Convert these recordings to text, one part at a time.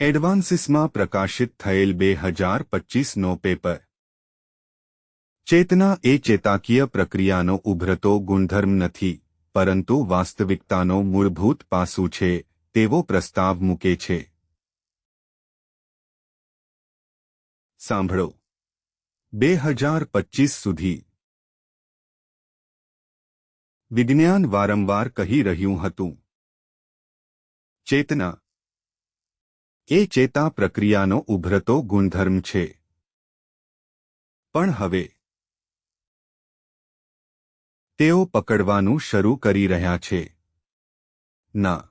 એડવાન્સીસમાં પ્રકાશિત થયેલ 2025નો પેપર। ચેતના એ ચેતાકીય પ્રક્રિયાનો ઉભરતો ગુણધર્મ નથી, પરંતુ વાસ્તવિકતાનો મૂળભૂત પાસું છે, તેવો પ્રસ્તાવ મૂકે છે। સાંભળો 2025 સુધી વિજ્ઞાન વારંવાર કહી રહ્યું હતું, ચેતના એ ચેતા પ્રક્રિયાનો ઉભરતો ગુણધર્મ છે। પણ હવે તેઓ પકડવાનું શરૂ કરી રહ્યા છે, ના,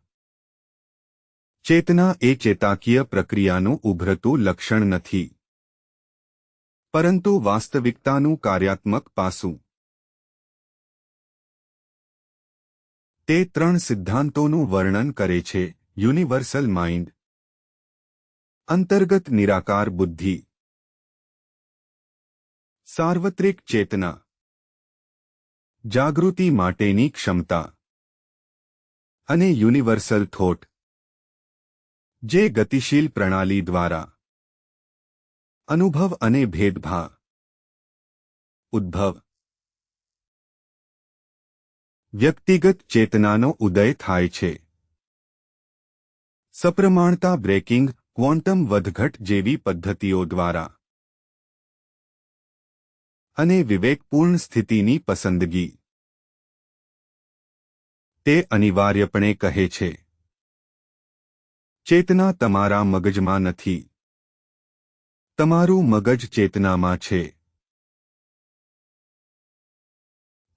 ચેતના એ ચેતાકીય પ્રક્રિયાનું ઉભરતું લક્ષણ નથી, પરંતુ વાસ્તવિકતાનું કાર્યાત્મક પાસું। તે 3 સિદ્ધાંતોનું વર્ણન કરે છે: યુનિવર્સલ માઇન્ડ, અંતર્ગત નિરાકાર બુદ્ધિ, સાર્વત્રિક ચેતના, જાગૃતિ માટેની ક્ષમતા, અને યુનિવર્સલ થોટ, જે ગતિશીલ પ્રણાલી દ્વારા અનુભવ અને ભેદભાવ ઉદ્ભવ વ્યક્તિગત ચેતનાનો ઉદય થાય છે। સપ્રમાણતા બ્રેકિંગ, ક્વોન્ટમ વધઘટ જેવી પદ્ધતિઓ દ્વારા અને વિવેકપૂર્ણ સ્થિતિની પસંદગી। તે અનિવાર્યપણે કહે છે, ચેતના તમારા મગજમાં નથી, તમારું મગજ ચેતનામાં છે।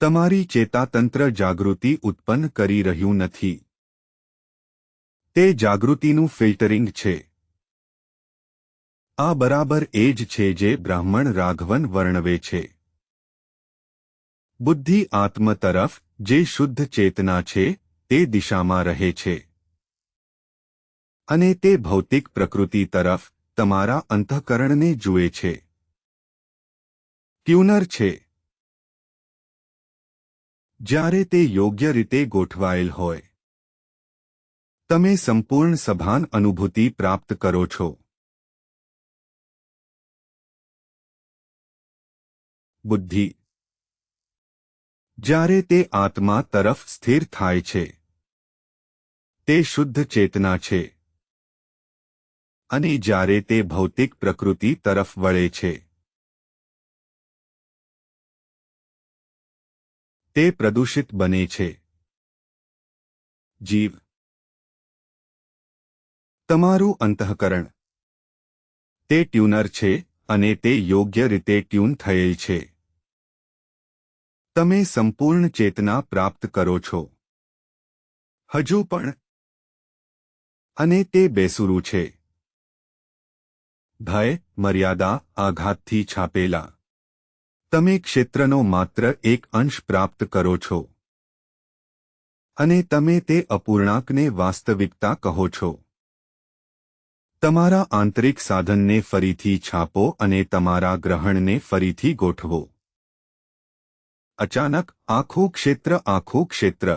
તમારી ચેતાતંત્ર જાગૃતિ ઉત્પન્ન કરી રહ્યું નથી, તે જાગૃતિનું ફિલ્ટરિંગ છે। આ બરાબર એ જ છે જે બ્રાહ્મણ રાઘવન વર્ણવે છે। બુદ્ધિ આત્મ તરફ, જે શુદ્ધ ચેતના છે, તે દિશામાં રહે છે, અને તે ભૌતિક પ્રકૃતિ તરફ, તમારા અંતઃકરણને જુએ છે, ટ્યુનર છે। જ્યારે તે યોગ્ય રીતે ગોઠવાયેલ હોય, તમે સંપૂર્ણ સભાન અનુભૂતિ પ્રાપ્ત કરો છો। બુદ્ધિ જ્યારે તે આત્મા તરફ સ્થિર થાય છે, તે શુદ્ધ ચેતના છે, અને જ્યારે તે ભૌતિક પ્રકૃતિ તરફ વળે છે, તે પ્રદૂષિત બને છે। જીવ તમારું અંતઃકરણ, તે ટ્યુનર છે, અને તે યોગ્ય રીતે ટ્યુન થયેલ છે। તમે સંપૂર્ણ ચેતના પ્રાપ્ત કરો છો, હજુ પણ, અને તે બેસુરું છે। ભય, મર્યાદા, આઘાતથી છાપેલા, તમે ક્ષેત્રનો માત્ર એક અંશ પ્રાપ્ત કરો છો, અને તમે તે અપૂર્ણાંકને વાસ્તવિકતા કહો છો। તમારા આંતરિક સાધનને ફરીથી છાપો અને તમારા ગ્રહણને ફરીથી ગોઠવો। અચાનક આખું ક્ષેત્ર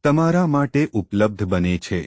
તમારા માટે ઉપલબ્ધ બને છે।